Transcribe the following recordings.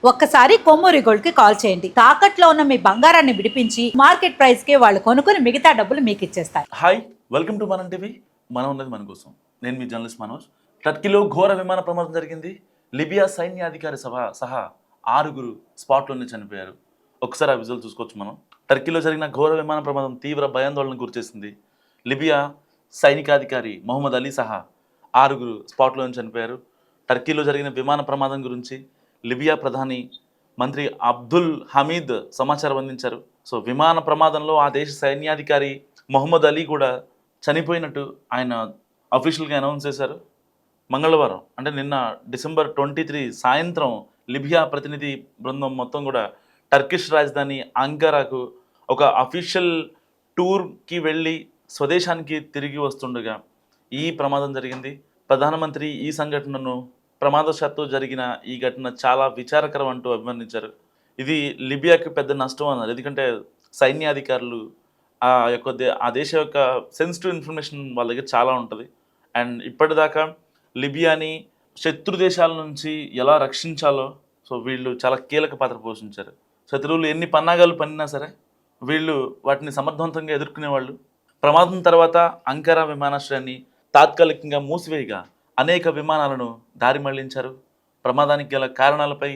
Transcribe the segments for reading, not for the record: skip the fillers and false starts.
ఒక్కసారి కొమ్మూరి గోల్డ్ కి కాల్ చేయండి. తాకట్లో ఉన్న మీ బంగారాన్ని విడిపించి మార్కెట్ ప్రైస్ కి వాళ్ళు కొనుక్కుని మిగతా డబ్బులు మీకు ఇచ్చేస్తారు. హాయ్, వెల్కమ్ టు మనం టీవీ. మనం ఉన్నది మన కోసం. నేను మీ జర్నలిస్ట్ మనోజ్. టర్కీలో ఘోర విమాన ప్రమాదం జరిగింది. లిబియా సైన్యాధికారి సహా 6 స్పాట్లోనే చనిపోయారు. ఒకసారి ఆ విజువల్ చూసుకోవచ్చు మనం. టర్కీలో జరిగిన ఘోర విమాన ప్రమాదం తీవ్ర భయాందోళనకు గురిచేసింది. లిబియా సైనికాధికారి మొహమ్మద్ అలీ సహా 6 స్పాట్లోనే చనిపోయారు. టర్కీలో జరిగిన విమాన ప్రమాదం గురించి లిబియా ప్రధాని మంత్రి అబ్దుల్ హమీద్ సమాచారం అందించారు. సో విమాన ప్రమాదంలో ఆ దేశ సైన్యాధికారి మొహమ్మద్ అలీ కూడా చనిపోయినట్టు ఆయన అఫీషియల్గా అనౌన్స్ చేశారు. మంగళవారం అంటే నిన్న డిసెంబర్ 23 సాయంత్రం లిబియా ప్రతినిధి బృందం మొత్తం కూడా టర్కిష్ రాజధాని అంకారాకు ఒక అఫీషియల్ టూర్కి వెళ్ళి స్వదేశానికి తిరిగి వస్తుండగా ఈ ప్రమాదం జరిగింది. ప్రధానమంత్రి ఈ సంఘటనను ప్రమాదవశాత్తు జరిగిన ఈ ఘటన చాలా విచారకరం అంటూ అభివర్ణించారు. ఇది లిబియాకి పెద్ద నష్టం అన్నారు. ఎందుకంటే సైన్యాధికారులు ఆ దేశ యొక్క సెన్సిటివ్ ఇన్ఫర్మేషన్ వాళ్ళ దగ్గర చాలా ఉంటుంది. అండ్ ఇప్పటిదాకా లిబియాని శత్రు దేశాల నుంచి ఎలా రక్షించాలో సో వీళ్ళు చాలా కీలక పాత్ర పోషించారు. శత్రువులు ఎన్ని పన్నాగాలు పన్నినా సరే వీళ్ళు వాటిని సమర్థవంతంగా ఎదుర్కొనేవాళ్ళు. ప్రమాదం తర్వాత అంకారా విమానాశ్రయాన్ని తాత్కాలికంగా మూసివేయగా అనేక విమానాలను దారి మళ్లించారు. ప్రమాదానికి గల కారణాలపై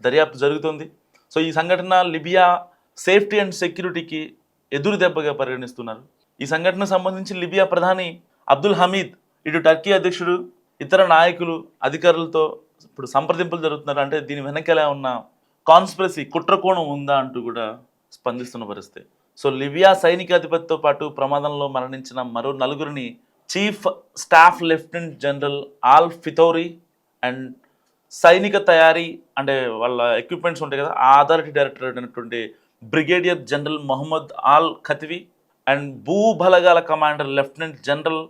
దర్యాప్తు జరుగుతోంది. సో ఈ సంఘటన లిబియా సేఫ్టీ అండ్ సెక్యూరిటీకి ఎదురు దెబ్బగా పరిగణిస్తున్నారు. ఈ సంఘటనకు సంబంధించి లిబియా ప్రధాని అబ్దుల్ హమీద్ ఇటు టర్కీ అధ్యక్షుడు ఇతర నాయకులు అధికారులతో ఇప్పుడు సంప్రదింపులు జరుగుతున్నారు. అంటే దీని వెనకాల ఉన్న కాన్స్పిరసీ కుట్రకోణం ఉందా అంటూ కూడా స్పందిస్తున్న పరిస్థితి. సో లిబియా సైనికాధిపతితో పాటు ప్రమాదంలో మరణించిన మరో 4 chief staff lieutenant general al Fitouri and సైనిక తయారీ అంటే వాళ్ళ ఎక్విప్మెంట్స్ ఉంటాయి కదా ఆ అథారిటీ డైరెక్టర్ అయినటువంటి brigadier general Mohammed al Khatiwi and భూబలగాల commander lieutenant general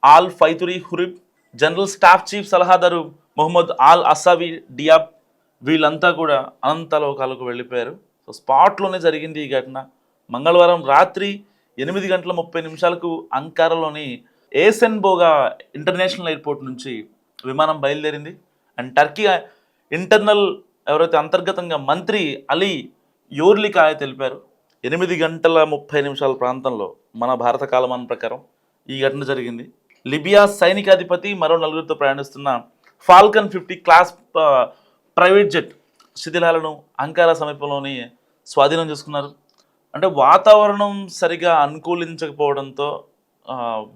al Fitouri Hurib, general staff chief సలహాదారు మొహమ్మద్ ఆల్ అసావి డియాబ్ వీళ్ళంతా కూడా అనంతలోకాలకు వెళ్ళిపోయారు. సో స్పాట్లోనే జరిగింది ఈ ఘటన. మంగళవారం రాత్రి 8:30 అంకారాలోని ఏసెన్బోగా ఇంటర్నేషనల్ ఎయిర్పోర్ట్ నుంచి విమానం బయలుదేరింది. అండ్ టర్కీ ఇంటర్నల్ ఎవరైతే అంతర్గతంగా మంత్రి అలీ యోర్లికాయ తెలిపారు 8:30 ప్రాంతంలో మన భారత కాలమానం ప్రకారం ఈ ఘటన జరిగింది. లిబియా సైనికాధిపతి మరో 4 ప్రయాణిస్తున్న ఫాల్కన్ 50 క్లాస్ ప్రైవేట్ జెట్ శిథిలాలను అంకారా సమీపంలోని స్వాధీనం చేసుకున్నారు. అంటే వాతావరణం సరిగా అనుకూలించకపోవడంతో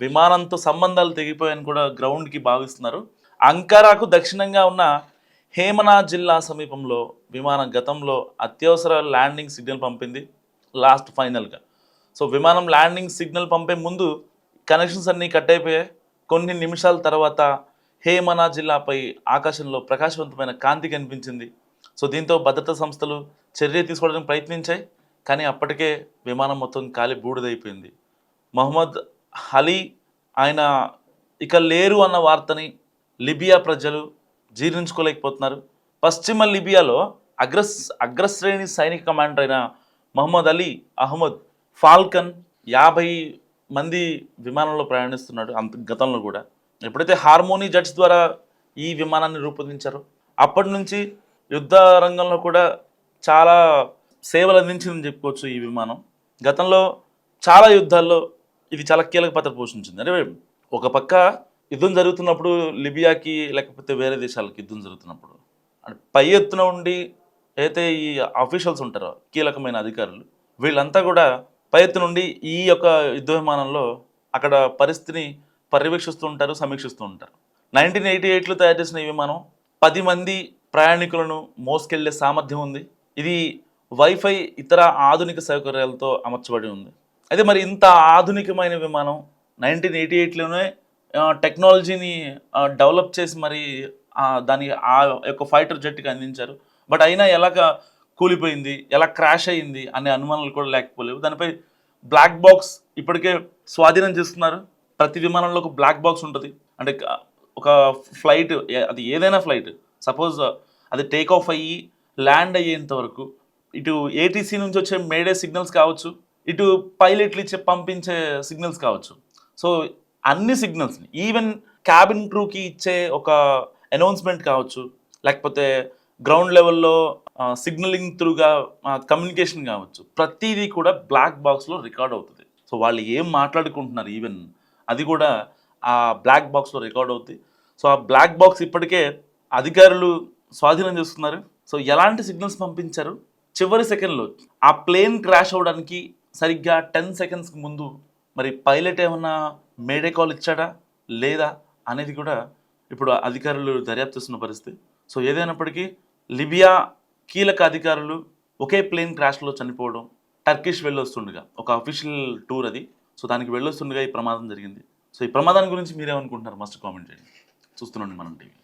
విమానంతో సంబంధాలు తెగిపోయాయని కూడా గ్రౌండ్కి భావిస్తున్నారు. అంకారాకు దక్షిణంగా ఉన్న హేమనా జిల్లా సమీపంలో విమానం గతంలో అత్యవసర ల్యాండింగ్ సిగ్నల్ పంపింది లాస్ట్ ఫైనల్గా. సో విమానం ల్యాండింగ్ సిగ్నల్ పంపే ముందు కనెక్షన్స్ అన్నీ కట్ అయిపోయాయి. కొన్ని నిమిషాల తర్వాత హేమనా జిల్లాపై ఆకాశంలో ప్రకాశవంతమైన కాంతి కనిపించింది. సో దీంతో భద్రతా సంస్థలు చర్య తీసుకోవడానికి ప్రయత్నించాయి. కానీ అప్పటికే విమానం మొత్తం కాలి బూడిదైపోయింది. మొహమ్మద్ అలీ ఆయన ఇక లేరు అన్న వార్తని లిబియా ప్రజలు జీర్ణించుకోలేకపోతున్నారు. పశ్చిమ లిబియాలో అగ్రశ్రేణి సైనిక కమాండర్ అయిన మొహమ్మద్ అలీ అహ్మద్ ఫాల్కన్ 50 మంది విమానంలో ప్రయాణిస్తున్నాడు. గతంలో కూడా ఎప్పుడైతే హార్మోనీ జెట్స్ ద్వారా ఈ విమానాన్ని రూపొందించారో అప్పటి నుంచి యుద్ధ రంగంలో కూడా చాలా సేవలు అందించిందని చెప్పుకోవచ్చు ఈ విమానం. గతంలో చాలా యుద్ధాల్లో ఇది చాలా కీలక పాత్ర పోషించింది. అంటే ఒక పక్క యుద్ధం జరుగుతున్నప్పుడు లిబియాకి లేకపోతే వేరే దేశాలకి యుద్ధం జరుగుతున్నప్పుడు అంటే పై ఎత్తున ఉండి అయితే ఈ ఆఫీషియల్స్ ఉంటారో కీలకమైన అధికారులు వీళ్ళంతా కూడా పై ఎత్తున ఉండి ఈ యొక్క యుద్ధ విమానంలో అక్కడ పరిస్థితిని పర్యవేక్షిస్తూ ఉంటారు, సమీక్షిస్తూ ఉంటారు. 1988లో తయారు చేసిన ఈ విమానం 10 మంది ప్రయాణికులను మోసుకెళ్లే సామర్థ్యం ఉంది. ఇది వైఫై ఇతర ఆధునిక సౌకర్యాలతో అమర్చబడి ఉంది. అయితే మరి ఇంత ఆధునికమైన విమానం 1988లోనే టెక్నాలజీని డెవలప్ చేసి మరి దాని ఆ యొక్క ఫైటర్ జెట్కి అందించారు. బట్ అయినా ఎలాగ కూలిపోయింది, ఎలా క్రాష్ అయ్యింది అనే అనుమానాలు కూడా లేకపోలేవు. దానిపై బ్లాక్ బాక్స్ ఇప్పటికే స్వాధీనం చేస్తున్నారు. ప్రతి విమానంలో ఒక బ్లాక్ బాక్స్ ఉంటుంది. అంటే ఒక ఫ్లైట్ అది ఏదైనా ఫ్లైట్ సపోజ్ అది టేక్ ఆఫ్ అయ్యి ల్యాండ్ అయ్యేంత వరకు ఇటు ఏటీసీ నుంచి వచ్చే మేడే సిగ్నల్స్ కావచ్చు, ఇటు పైలట్లు పంపించే సిగ్నల్స్ కావచ్చు. సో అన్ని సిగ్నల్స్ని ఈవెన్ క్యాబిన్ క్రూకి ఇచ్చే ఒక అనౌన్స్మెంట్ కావచ్చు, లేకపోతే గ్రౌండ్ లెవెల్లో సిగ్నలింగ్ త్రూగా కమ్యూనికేషన్ కావచ్చు, ప్రతిదీ కూడా బ్లాక్ బాక్స్లో రికార్డ్ అవుతుంది. సో వాళ్ళు ఏం మాట్లాడుకుంటున్నారు ఈవెన్ అది కూడా ఆ బ్లాక్ బాక్స్లో రికార్డ్ అవుతుంది. సో ఆ బ్లాక్ బాక్స్ ఇప్పటికే అధికారులు స్వాధీనం చేసుకున్నారు. సో ఎలాంటి సిగ్నల్స్ పంపించారు, చివరి సెకండ్లో ఆ ప్లేన్ క్రాష్ అవ్వడానికి సరిగ్గా 10 సెకండ్స్కి ముందు మరి పైలట్ ఏమన్నా మేడే కాల్ ఇచ్చాడా లేదా అనేది కూడా ఇప్పుడు అధికారులు దర్యాప్తు చేస్తున్న పరిస్థితి. సో ఏదైనప్పటికీ లిబియా కీలక అధికారులు ఒకే ప్లేన్ క్రాష్లో చనిపోవడం, టర్కిష్ వెళ్ళొస్తుండగా ఒక అఫీషియల్ టూర్ అది. సో దానికి వెళ్ళొస్తుండగా ఈ ప్రమాదం జరిగింది. సో ఈ ప్రమాదాన్ని గురించి మీరేమనుకుంటున్నారు మస్ట్ కామెంట్ చేయండి. చూస్తున్నాండి మనం టీవీ.